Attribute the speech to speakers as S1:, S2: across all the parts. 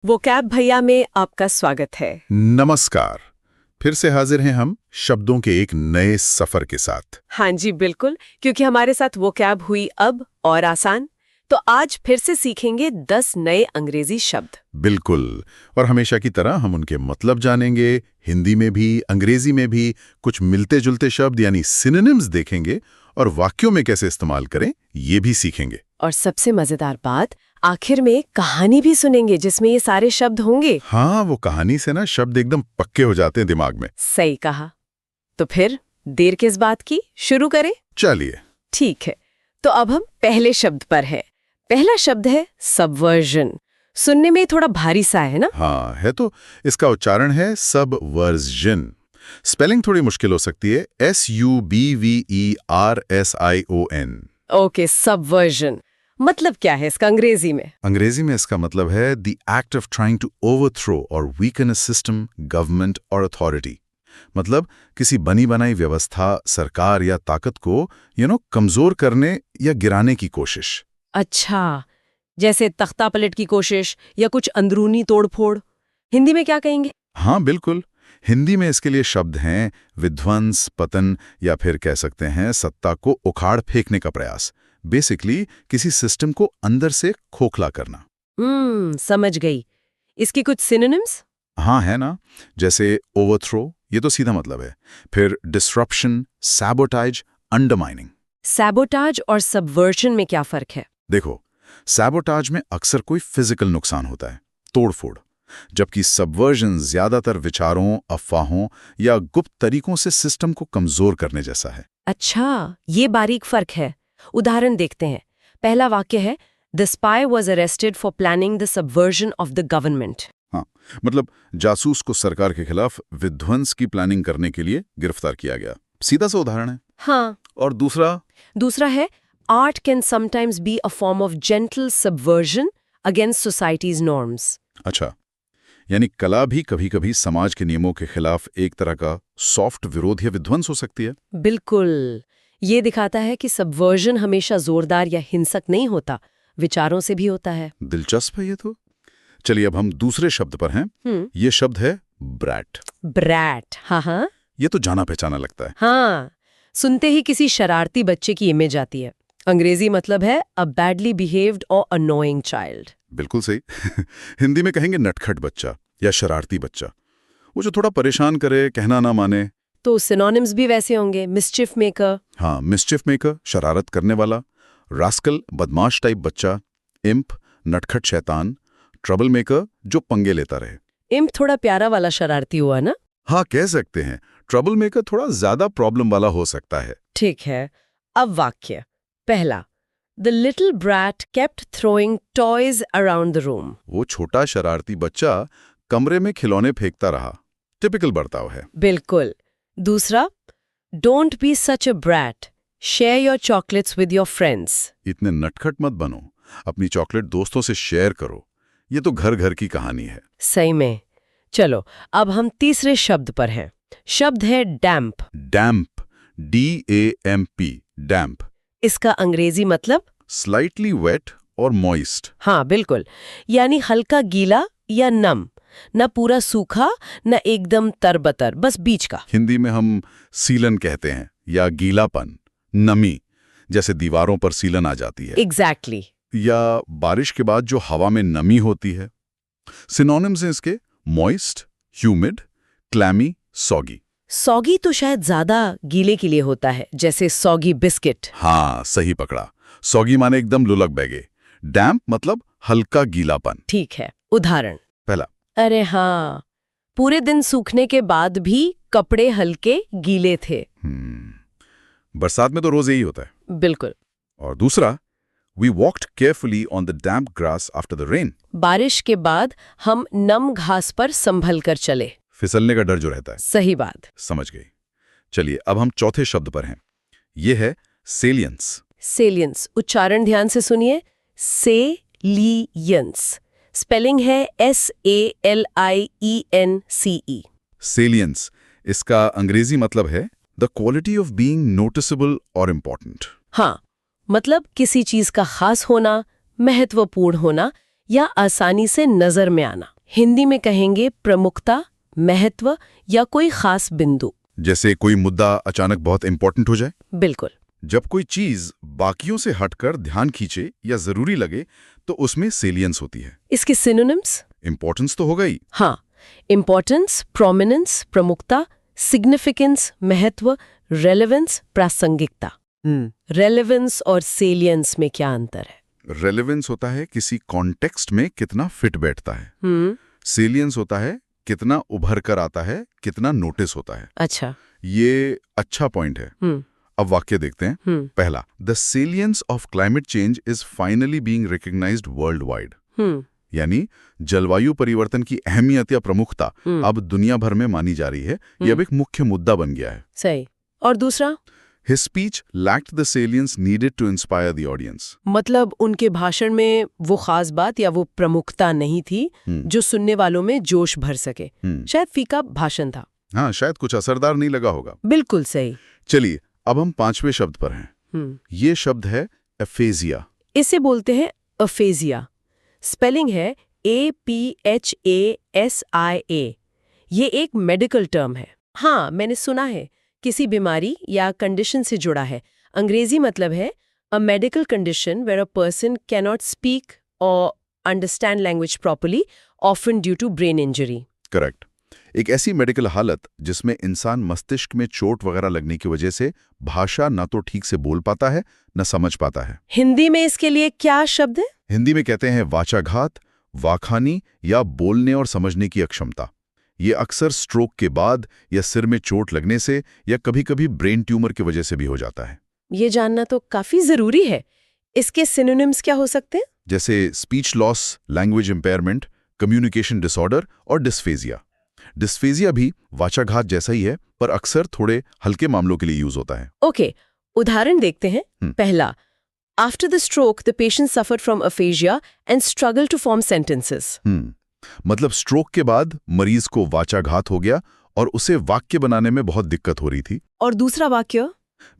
S1: Vocab भैया में आपका स्वागत है।
S2: नमस्कार। फिर से हाजिर हैं हम शब्दों के एक नए सफर के साथ।
S1: हाँ जी बिल्कुल, क्योंकि हमारे साथ वोकैब हुई अब और आसान। तो आज फिर से सीखेंगे 10 नए अंग्रेजी शब्द।
S2: बिल्कुल। और हमेशा की तरह हम उनके मतलब जानेंगे, हिंदी में भी अंग्रेजी में भी कुछ मिलते जुलते शब्द यानी सिनोनिम्स देखेंगे और वाक्यों में कैसे इस्तेमाल करें ये भी सीखेंगे।
S1: और सबसे मजेदार बात, आखिर में कहानी भी सुनेंगे जिसमें ये सारे शब्द होंगे।
S2: हाँ, वो कहानी से ना शब्द एकदम पक्के हो जाते हैं दिमाग में।
S1: सही कहा। तो फिर देर किस बात की, शुरू करें?
S2: चलिए।
S1: ठीक है, तो अब हम पहले शब्द पर है। पहला शब्द है सबवर्जन। सुनने में थोड़ा भारी सा है ना?
S2: हाँ है, तो इसका उच्चारण है सबवर्जन। स्पेलिंग थोड़ी मुश्किल हो सकती है, SUBVERSION।
S1: ओके, सबवर्जन मतलब क्या है इसका अंग्रेजी में?
S2: अंग्रेजी में इसका मतलब है the act of trying to overthrow और वीकन अ सिस्टम, गवर्नमेंट और अथॉरिटी। मतलब किसी बनी बनाई व्यवस्था, सरकार या ताकत को कमजोर करने या गिराने की कोशिश।
S1: अच्छा, जैसे तख्ता पलट की कोशिश या कुछ अंदरूनी तोड़फोड़। हिंदी में क्या कहेंगे?
S2: हाँ बिल्कुल, हिंदी में इसके लिए शब्द हैं विध्वंस, पतन या फिर कह सकते हैं सत्ता को उखाड़ फेंकने का प्रयास। बेसिकली किसी सिस्टम को अंदर से खोखला करना।
S1: समझ गई। इसकी कुछ सिनोनिम्स?
S2: हाँ है ना, जैसे ओवरथ्रो, ये तो सीधा मतलब है। फिर डिसरप्शन, सैबोटाज, अंडरमाइनिंग।
S1: सैबोटाज और सबवर्जन में क्या फर्क है?
S2: देखो, सैबोटाज में अक्सर कोई फिजिकल नुकसान होता है, तोड़फोड़, जबकि सबवर्जन ज्यादातर विचारों, अफवाहों या गुप्त तरीकों से सिस्टम को कमजोर करने जैसा है।
S1: अच्छा, ये बारीक फर्क है। उदाहरण देखते हैं। पहला वाक्य है, the spy was arrested for planning the subversion of the government.
S2: हाँ, मतलब जासूस को सरकार के खिलाफ विध्वंस की प्लानिंग करने के लिए गिरफ्तार किया गया। सीधा सा उदाहरण है।
S1: हाँ।
S2: और दूसरा
S1: है, art can sometimes be a form of gentle subversion against societies norms.
S2: अच्छा, यानी कला भी कभी कभी समाज के नियमों के खिलाफ एक तरह का सॉफ्ट विरोध या विध्वंस हो सकती है।
S1: बिल्कुल। ये दिखाता है कि सबवर्जन हमेशा जोरदार या हिंसक नहीं होता, विचारों से भी होता है।
S2: दिलचस्प है ये तो। चलिए अब हम दूसरे शब्द पर हैं। ये शब्द है ब्रैट।
S1: ब्रैट, हाँ।
S2: ये तो जाना पहचाना लगता है।
S1: हाँ, सुनते ही किसी शरारती बच्चे की इमेज आती है। अंग्रेजी मतलब है अ बैडली बिहेव्ड और अनोइंग चाइल्ड।
S2: बिल्कुल सही। हिंदी में कहेंगे नटखट बच्चा या शरारती बच्चा, वो जो थोड़ा परेशान करे, कहना ना माने।
S1: तो सिनोनिम्स भी वैसे होंगे, मिस्चिफ मेकर।
S2: हाँ, मिस्चिफ मेकर, शरारत करने वाला। रास्कल, बदमाश टाइप बच्चा। इम्प, नटखट शैतान। ट्रबल मेकर, जो पंगे लेता रहे।
S1: इम्प थोड़ा प्यारा वाला शरारती हुआ ना?
S2: हाँ, कह सकते हैं। ट्रबल मेकर थोड़ा ज्यादा प्रॉब्लम वाला हो सकता है।
S1: ठीक है। अब वाक्य पहला, the little brat kept throwing toys around the room.
S2: वो छोटा शरारती बच्चा कमरे में खिलौने फेंकता रहा। टिपिकल बर्ताव है।
S1: बिल्कुल। दूसरा, don't be such a brat, share your chocolates with your friends.
S2: इतने नटखट मत बनो, अपनी चॉकलेट दोस्तों से शेयर करो। ये तो घर घर की कहानी है।
S1: सही में। चलो अब हम तीसरे शब्द पर हैं। शब्द है डैम्प।
S2: डैम्प, DAMP, डैम्प।
S1: इसका अंग्रेजी मतलब?
S2: स्लाइटली वेट और मॉइस्ट।
S1: हाँ बिल्कुल, यानी हल्का गीला या नम, न पूरा सूखा न एकदम तरबतर, बस बीच का।
S2: हिंदी में हम सीलन कहते हैं, या गीलापन, नमी, जैसे दीवारों पर सीलन आ जाती है।
S1: एग्जैक्टली।
S2: या बारिश के बाद जो हवा में नमी होती है। सिनोनिम्स हैं इसके moist, humid, clammy, soggy.
S1: Soggy तो शायद ज्यादा गीले के लिए होता है, जैसे सॉगी बिस्किट।
S2: हाँ, सही पकड़ा। सॉगी माने एकदम लुलक बैगे। डैम्प मतलब हल्का गीलापन।
S1: ठीक है, उदाहरण।
S2: पहला,
S1: अरे हाँ, पूरे दिन सूखने के बाद भी कपड़े हल्के गीले थे।
S2: बरसात में तो रोज यही होता है।
S1: बिल्कुल।
S2: और दूसरा, We walked carefully on the damp grass after the rain.
S1: बारिश के बाद हम नम घास पर संभल कर चले।
S2: फिसलने का डर जो रहता है।
S1: सही बात।
S2: समझ गई। चलिए अब हम चौथे शब्द पर हैं। ये है सेलियंस।
S1: सेलियंस, उच्चारण ध्यान से सुनिए, सेलियंस। स्पेलिंग है SALIENCE।
S2: सेलियंस, इसका अंग्रेजी मतलब है the quality of being noticeable और इम्पोर्टेंट।
S1: हाँ, मतलब किसी चीज का खास होना, महत्वपूर्ण होना या आसानी से नजर में आना। हिंदी में कहेंगे प्रमुखता, महत्व या कोई खास बिंदु।
S2: जैसे कोई मुद्दा अचानक बहुत इंपॉर्टेंट हो जाए।
S1: बिल्कुल।
S2: जब कोई चीज बाकियों से हटकर ध्यान खींचे या जरूरी लगे तो उसमें सेलियंस होती है।
S1: इसके सिनोनिम्स?
S2: इंपॉर्टेंस तो हो गई।
S1: हाँ, इंपॉर्टेंस, प्रोमिनेंस, प्रमुखता, सिग्निफिकेंस, महत्व, रेलेवेंस, प्रासंगिकता। रेलेवेंस और सेलियंस में क्या अंतर है?
S2: रेलेवेंस होता है किसी कॉन्टेक्स्ट में कितना फिट बैठता है। सेलियंस होता है कितना उभर कर आता है, कितना नोटिस होता है।
S1: अच्छा।
S2: ये अच्छा पॉइंट है। अब वाक्य देखते हैं। पहला, the salience of climate change is finally being recognised worldwide. यानी जलवायु परिवर्तन की अहमियत या प्रमुखता अब दुनिया भर में मानी जा रही है। यह अब एक मुख्य मुद्दा बन गया है।
S1: सही। और दूसरा?
S2: His speech lacked the salience needed to inspire the audience.
S1: मतलब उनके भाषण में वो खास बात या वो प्रमुखता नहीं थी जो सुनने वालों में जोश भर सके। शायद फीका भाषण था।
S2: हाँ, शायद कुछ असरदार नहीं लगा होगा।
S1: बिल्कुल सही।
S2: चलिए, अब हम 5वें शब्द पर हैं। ये शब्द है एफेजिया।
S1: इसे बोलते हैं अफेजिया। स्पेलिंग है APHASIA। ये एक मेडिकल टर्म है। हाँ, मैंने सुना है, किसी बीमारी या कंडीशन से जुड़ा है। अंग्रेजी मतलब है a medical condition where a person cannot speak और understand language properly, often due to brain injury.
S2: Correct. एक ऐसी मेडिकल हालत जिसमें इंसान मस्तिष्क में चोट वगैरह लगने की वजह से भाषा ना तो ठीक से बोल पाता है, न समझ पाता है।
S1: हिंदी में इसके लिए क्या शब्द है?
S2: हिंदी में कहते हैं वाचाघात, वाखानी या बोलने और समझने की अक्षमता। ये अक्सर स्ट्रोक के बाद या सिर में चोट लगने से या कभी-कभी ब्रेन ट्यूमर की वजह से भी हो जाता है।
S1: ये जानना तो काफी जरूरी है। इसके सिनोनिम्स क्या हो सकते हैं?
S2: जैसे speech loss, language impairment, communication disorder और डिस्फेजिया। डिस्फेजिया भी वाचाघात जैसा ही है, पर अक्सर थोड़े हल्के मामलों के लिए यूज होता है।
S1: ओके, उदाहरण देखते हैं। पहला, after the stroke the patient suffered from aphasia and struggle to form sentences.
S2: मतलब स्ट्रोक के बाद मरीज को वाचाघात हो गया और उसे वाक्य बनाने में बहुत दिक्कत हो रही थी।
S1: और दूसरा वाक्य?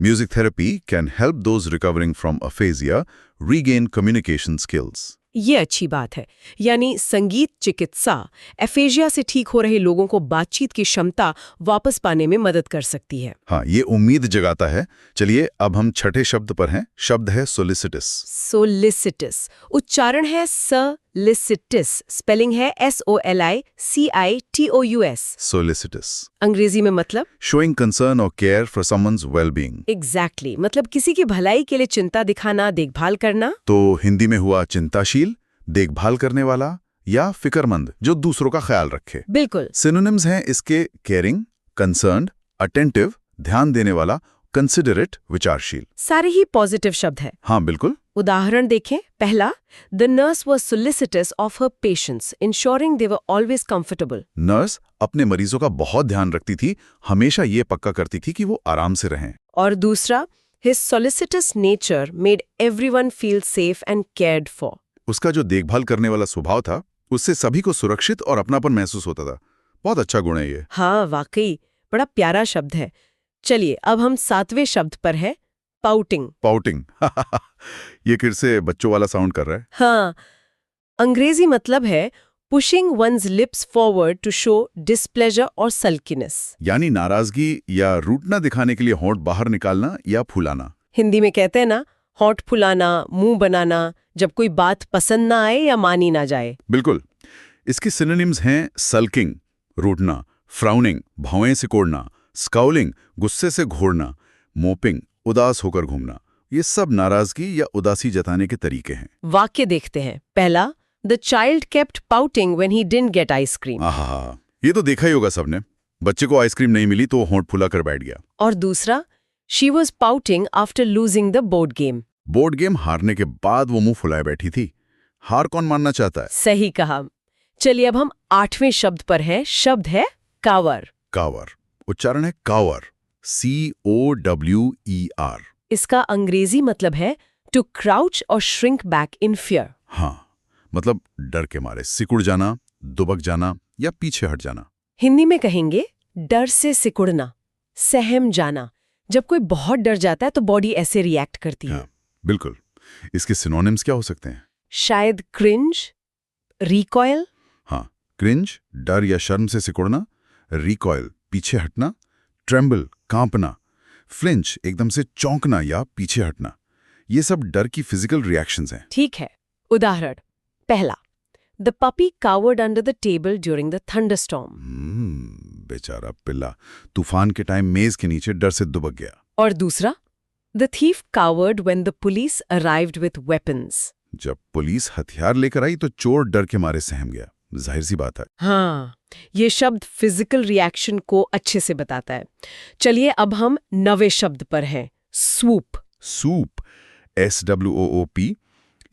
S2: Music therapy can help those recovering from aphasia regain communication skills.
S1: ये अच्छी बात है। यानी संगीत चिकित्सा एफेजिया से ठीक हो रहे लोगों को बातचीत की क्षमता वापस पाने में मदद कर सकती है।
S2: हाँ, ये उम्मीद जगाता है। चलिए, अब हम छठे शब्द पर हैं। शब्द है सोलिसिटस।
S1: सोलिसिटस। उच्चारण है सोलिसिटस। स्पेलिंग है SOLICITOUS।
S2: सोलिसिटस।
S1: अंग्रेजी में मतलब?
S2: शोइंग कंसर्न और care for someone's wellbeing.
S1: Exactly, मतलब किसी की भलाई के लिए चिंता दिखाना, देखभाल करना।
S2: तो हिंदी में हुआ चिंताशील, देखभाल करने वाला या फिक्रमंद जो दूसरों का ख्याल रखे।
S1: बिल्कुल।
S2: सिनोनिम्स हैं इसके केयरिंग, कंसर्न्ड, अटेंटिव, ध्यान देने वाला, कंसिडरेट, विचारशील।
S1: सारे ही पॉजिटिव शब्द है।
S2: हाँ, बिल्कुल।
S1: उदाहरण देखें। पहला, the nurse was solicitous of her patients, ensuring they were always comfortable.
S2: Nurse अपने मरीजों का बहुत ध्यान रखती थी, हमेशा ये पक्का करती थी कि वो आराम से रहें।
S1: और दूसरा, his solicitous nature made everyone feel safe and cared for.
S2: उसका जो देखभाल करने वाला स्वभाव था, उससे सभी को सुरक्षित और अपनापन महसूस होता था। बहुत अच्छा गुण है ये।
S1: हाँ, वाकई बड़ा प्यारा शब्द है। चलिए, अब हम 7वें शब्द पर है, पाउटिंग।
S2: पाउटिंग। ये फिर से बच्चों वाला साउंड कर रहा है।
S1: हाँ, अंग्रेजी मतलब है pushing one's lips forward to show displeasure or sulkiness।
S2: यानी नाराजगी या रूठना दिखाने के लिए होंठ बाहर निकालना या फुलाना।
S1: हिंदी में कहते हैं ना, होंठ फुलाना, मुंह बनाना, जब कोई बात पसंद ना आए या मानी ना जाए।
S2: बिल्कुल। इसके सिनोनिम्स हैं सल्किंग, रूठना, फ्राउनिंग, भौएं सिकोड़ना, स्काउलिंग, गुस्से से घोरना, मोपिंग, उदास होकर घूमना। ये सब नाराजगी या उदासी जताने के तरीके हैं।
S1: वाक्य देखते हैं। पहला, The child kept pouting when he didn't get ice cream.
S2: आहा, ये तो देखा ही होगा सबने। बच्चे को आइसक्रीम नहीं मिली तो होंठ फुला कर बैठ गया।
S1: और दूसरा, She was pouting after losing the board game.
S2: Board game हारने के बाद वो मुंह फुलाए बैठी थी। हार कौन मानना चाहता है?
S1: सही कहा। चलिए, अब हम 8वें शब्द पर हैं। शब्द है कावर।
S2: कावर। उच्चारण है कावर, COWER।
S1: इसका अंग्रेजी मतलब है टू क्राउच और श्रिंक बैक इन फियर।
S2: हाँ, मतलब डर के मारे सिकुड़ जाना, दुबक जाना या पीछे हट जाना।
S1: हिंदी में कहेंगे डर से सिकुड़ना, सहम जाना। जब कोई बहुत डर जाता है तो बॉडी ऐसे रिएक्ट करती है।
S2: हाँ, बिल्कुल। इसके सिनोनिम्स क्या हो सकते हैं?
S1: शायद क्रिंज, रिकॉयल।
S2: हाँ, क्रिंज, डर या शर्म से सिकुड़ना, रिकॉयल, पीछे हटना, ट्रेम्बल, कांपना, फ्लिंच, एकदम से चौंकना या पीछे हटना। ये सब डर की फिजिकल रिएक्शंस हैं।
S1: ठीक है। उदाहरण पहला, the puppy coward under the table during the thunderstorm.
S2: बेचारा पिल्ला तूफान के टाइम मेज के नीचे डर से दुबक गया।
S1: और दूसरा, the thief coward when the police arrived with weapons.
S2: जब पुलिस हथियार लेकर आई तो चोर डर के मारे सहम गया। जाहिर सी बात है।
S1: हाँ, ये शब्द फिजिकल रिएक्शन को अच्छे से बताता है। चलिए अब हम नवे शब्द पर हैं, स्वूप।
S2: सूप, SWOOP,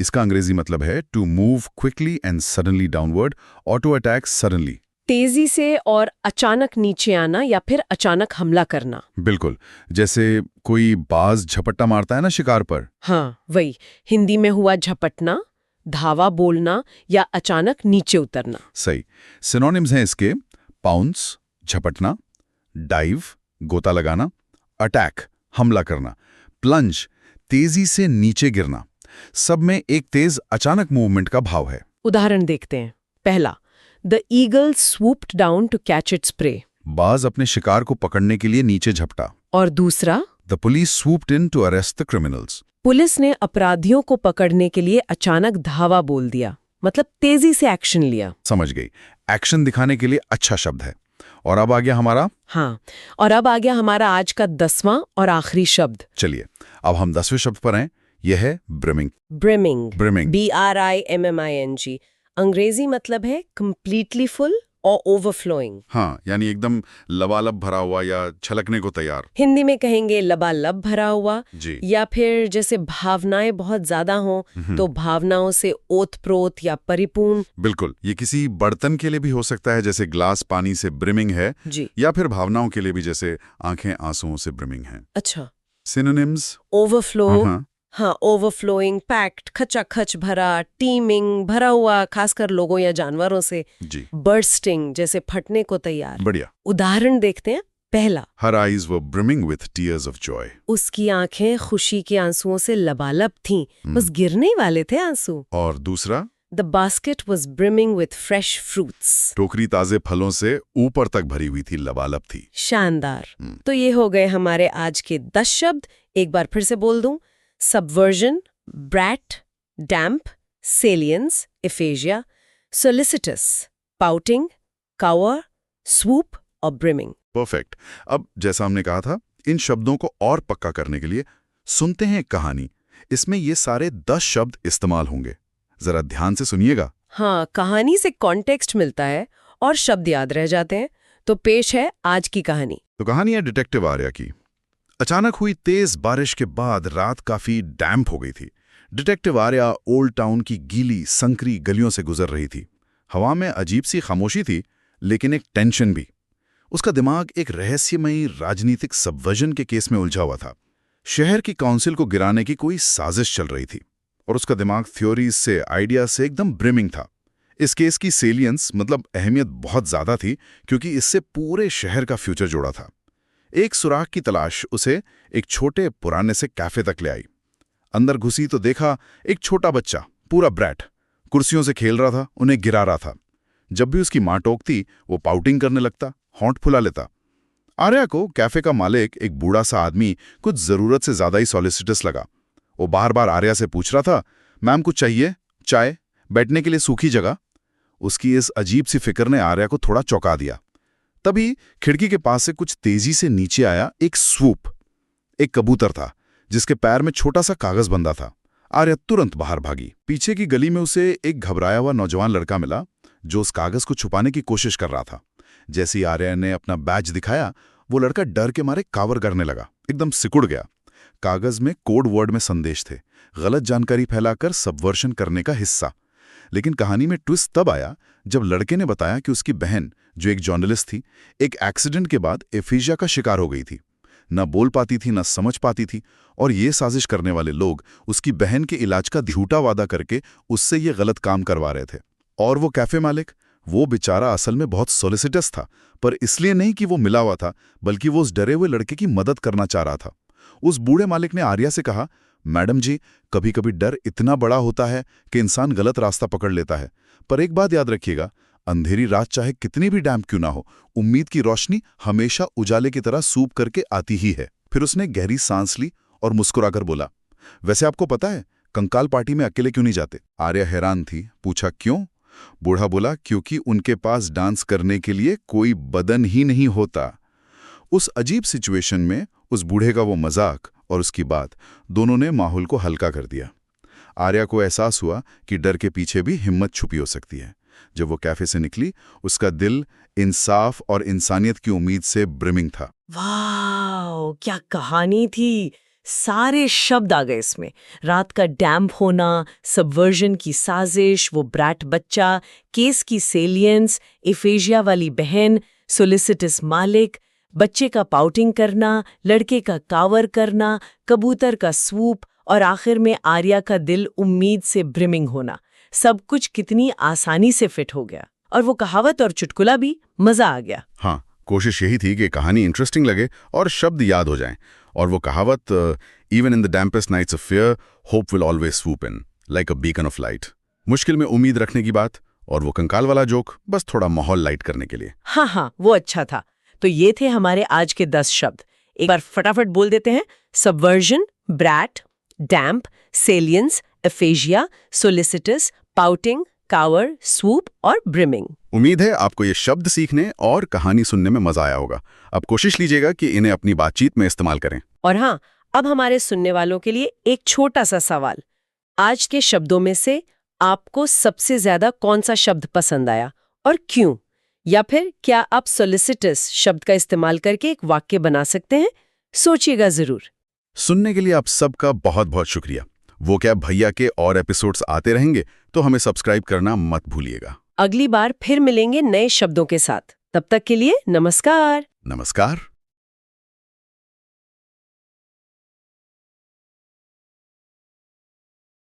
S2: इसका अंग्रेजी मतलब है to move quickly and suddenly downward और टू अटैक सडनली।
S1: तेजी से और अचानक नीचे आना या फिर अचानक हमला करना।
S2: बिल्कुल, जैसे कोई बाज झपट्टा मारता है ना शिकार पर।
S1: हाँ, वही। हिंदी में हुआ झपटना, धावा बोलना या अचानक नीचे उतरना।
S2: सही। सिनोनिम्स हैं इसके, पाउंस, झपटना, डाइव, गोता लगाना, अटैक, हमला करना, प्लंज, तेजी से नीचे गिरना। सब में एक तेज अचानक मूवमेंट का भाव है।
S1: उदाहरण देखते हैं। पहला, the eagle swooped down to catch its prey.
S2: बाज अपने शिकार को पकड़ने के लिए नीचे झपटा।
S1: और दूसरा,
S2: the police swooped in to arrest the criminals.
S1: Police ने अपराधियों को पकड़ने के लिए अचानक धावा बोल दिया, मतलब तेजी से एक्शन लिया।
S2: समझ गई, एक्शन दिखाने के लिए अच्छा शब्द है। और अब आ गया हमारा
S1: आज का 10वां और आखिरी शब्द।
S2: चलिए अब हम 10वें शब्द पर हैं। यह है ब्रिमिंग।
S1: Brimming,
S2: brimming,
S1: BRIMMING। अंग्रेजी मतलब है कंप्लीटली फुल और ओवरफ्लोइंग।
S2: हाँ, यानी एकदम लबालब भरा हुआ या छलकने को तैयार।
S1: हिंदी में कहेंगे लबालब भरा हुआ
S2: जी।
S1: या फिर जैसे भावनाएं बहुत ज्यादा हों तो भावनाओं से ओतप्रोत या परिपूर्ण।
S2: बिल्कुल, ये किसी बर्तन के लिए भी हो सकता है, जैसे ग्लास पानी से ब्रिमिंग है
S1: जी।
S2: या फिर भावनाओं के लिए भी, जैसे आंखें आंसुओं से ब्रिमिंग है।
S1: अच्छा।
S2: सिनोनिम्स,
S1: ओवरफ्लो, हाँ, ओवरफ्लोइंग, पैक्ड, खचाखच भरा, टीमिंग, भरा हुआ, खासकर लोगों या जानवरों से।
S2: जी।
S1: बर्स्टिंग, जैसे फटने को तैयार।
S2: बढ़िया।
S1: उदाहरण देखते हैं। पहला,
S2: Her eyes were brimming with tears of joy.
S1: उसकी आंखें खुशी के आंसुओं से लबालब थीं, बस गिरने ही वाले थे आंसू।
S2: और दूसरा,
S1: The basket was brimming with fresh fruits.
S2: टोकरी ताजे फलों से ऊपर तक भरी हुई थी, लबालब थी।
S1: शानदार। तो ये हो गए हमारे आज के 10 शब्द। एक बार फिर से बोल दूं। सबवर्जन, ब्रैट, डैम्प, सेलियंस, एफेजिया, सोलिसिटस, पाउटिंग, कावर, स्वूप और ब्रिमिंग।
S2: परफेक्ट। अब जैसा हमने कहा था, इन शब्दों को और पक्का करने के लिए सुनते हैं एक कहानी। इसमें ये सारे 10 शब्द इस्तेमाल होंगे। जरा ध्यान से सुनिएगा।
S1: हाँ, कहानी से कॉन्टेक्स्ट मिलता है और शब्द याद रह जाते हैं। तो पेश है आज की कहानी।
S2: तो कहानी है डिटेक्टिव आर्या की। अचानक हुई तेज बारिश के बाद रात काफी डैम्प हो गई थी। डिटेक्टिव आर्या ओल्ड टाउन की गीली संकरी गलियों से गुजर रही थी। हवा में अजीब सी खामोशी थी, लेकिन एक टेंशन भी। उसका दिमाग एक रहस्यमयी राजनीतिक सबवर्जन के केस में उलझा हुआ था। शहर की काउंसिल को गिराने की कोई साजिश चल रही थी और उसका दिमाग थ्योरीज से, आइडिया से एकदम ब्रिमिंग था। इस केस की सेलियंस, मतलब अहमियत बहुत ज्यादा थी, क्योंकि इससे पूरे शहर का फ्यूचर जुड़ा था। एक सुराग की तलाश उसे एक छोटे पुराने से कैफे तक ले आई। अंदर घुसी तो देखा एक छोटा बच्चा, पूरा ब्रैट, कुर्सियों से खेल रहा था, उन्हें गिरा रहा था। जब भी उसकी मां टोकती, वो पाउटिंग करने लगता, होंठ फुला लेता। आर्या को कैफे का मालिक, एक बूढ़ा सा आदमी, कुछ जरूरत से ज्यादा ही सॉलिसिटस लगा। वो बार बार आर्या से पूछ रहा था, मैम कुछ चाहिए? चाय? बैठने के लिए सूखी जगह? उसकी इस अजीब सी फिक्र ने आर्या को थोड़ा चौंका दिया। तभी खिड़की के पास से कुछ तेजी से नीचे आया एक स्वूप। एक कबूतर था जिसके पैर में छोटा सा कागज बंधा था। आर्या तुरंत बाहर भागी। पीछे की गली में उसे एक घबराया हुआ नौजवान लड़का मिला जो उस कागज को छुपाने की कोशिश कर रहा था। जैसे ही आर्या ने अपना बैज दिखाया, वो लड़का डर के मारे कावर करने लगा, एकदम सिकुड़ गया। कागज में कोड वर्ड में संदेश थे, गलत जानकारी फैलाकर सबवर्शन करने का हिस्सा। लेकिन कहानी में ट्विस्ट तब आया जब लड़के ने बताया कि उसकी बहन, जो एक जर्नलिस्ट थी, एक एक्सीडेंट के बाद एफीजिया का शिकार हो गई थी। न बोल पाती थी, न समझ पाती थी, और ये साजिश करने वाले लोग उसकी बहन के इलाज का झूठा वादा करके उससे ये गलत काम करवा रहे थे। और वो कैफे मालिक, वो बेचारा असल में बहुत सोलिसिटस था, पर इसलिए नहीं कि वो मिला हुआ था, बल्कि वो उस डरे हुए लड़के की मदद करना चाह रहा था। उस बूढ़े मालिक ने आर्या से कहा, मैडम जी, कभी कभी डर इतना बड़ा होता है कि इंसान गलत रास्ता पकड़ लेता है, पर एक बात याद रखिएगा, अंधेरी रात चाहे कितनी भी डैम्प क्यों ना हो, उम्मीद की रोशनी हमेशा उजाले की तरह सूप करके आती ही है। फिर उसने गहरी सांस ली और मुस्कुराकर बोला, वैसे आपको पता है कंकाल पार्टी में अकेले क्यों नहीं जाते? आर्या हैरान थी, पूछा क्यों? बूढ़ा बोला, क्योंकि उनके पास डांस करने के लिए कोई बदन ही नहीं होता। उस अजीब सिचुएशन में उस बूढ़े का वो मजाक और उसकी बात, दोनों ने माहौल को हल्का कर दिया। आर्या को एहसास हुआ कि डर के पीछे भी हिम्मत छुपी हो सकती है। जब वो कैफे से निकली, उसका दिल इंसाफ और इंसानियत की उम्मीद से ब्रिमिंग था।
S3: वाह, क्या कहानी थी! सारे शब्द आ गए इसमें। रात का डैम्प होना, सबवर्जन की साजिश, वो ब्रैट बच्चा, केस की सेलियंस, एफेजिया वाली बहन, सोलिसिटस मालिक, बच्चे का पाउटिंग करना, लड़के का कावर करना, कबूतर का स्वूप और आखिर में आर्या का दिल उम्मीद से ब्रिमिंग होना। सब कुछ कितनी आसानी से फिट हो गया। और वो कहावत और चुटकुला भी, मजा आ गया।
S2: हाँ, कोशिश यही थी कि कहानी इंटरेस्टिंग लगे और शब्द याद हो जाएं। और वो कहावत, even in the dampest nights of fear, hope will always swoop in like a beacon of light. मुश्किल में उम्मीद रखने की बात, और वो कंकाल वाला जोक बस थोड़ा माहौल लाइट करने के लिए।
S3: हाँ, वो अच्छा था। तो ये थे हमारे आज के 10 शब्द। एक बार फटाफट बोल देते हैं। सबवर्जन, ब्रैट, डैम्प, सेलियंस, एफेजिया, सोलिसिटस, पाउटिंग, कावर, स्वूप और ब्रिमिंग।
S2: उम्मीद है आपको ये शब्द सीखने और कहानी सुनने में मजा आया होगा। अब कोशिश लीजिएगा कि इन्हें अपनी बातचीत में इस्तेमाल करें।
S1: और हाँ, अब हमारे सुनने वालों के लिए एक छोटा सा सवाल। आज के शब्दों में से आपको सबसे ज्यादा कौन सा शब्द पसंद आया और क्यों? या फिर क्या आप सोलिसिटस शब्द का इस्तेमाल करके एक वाक्य बना सकते हैं? सोचिएगा जरूर।
S2: सुनने के लिए आप सबका बहुत बहुत शुक्रिया। वो क्या भैया के और एपिसोड्स आते रहेंगे, तो हमें सब्सक्राइब करना मत भूलिएगा।
S1: अगली बार फिर मिलेंगे नए शब्दों के साथ। तब तक के लिए नमस्कार।
S2: नमस्कार।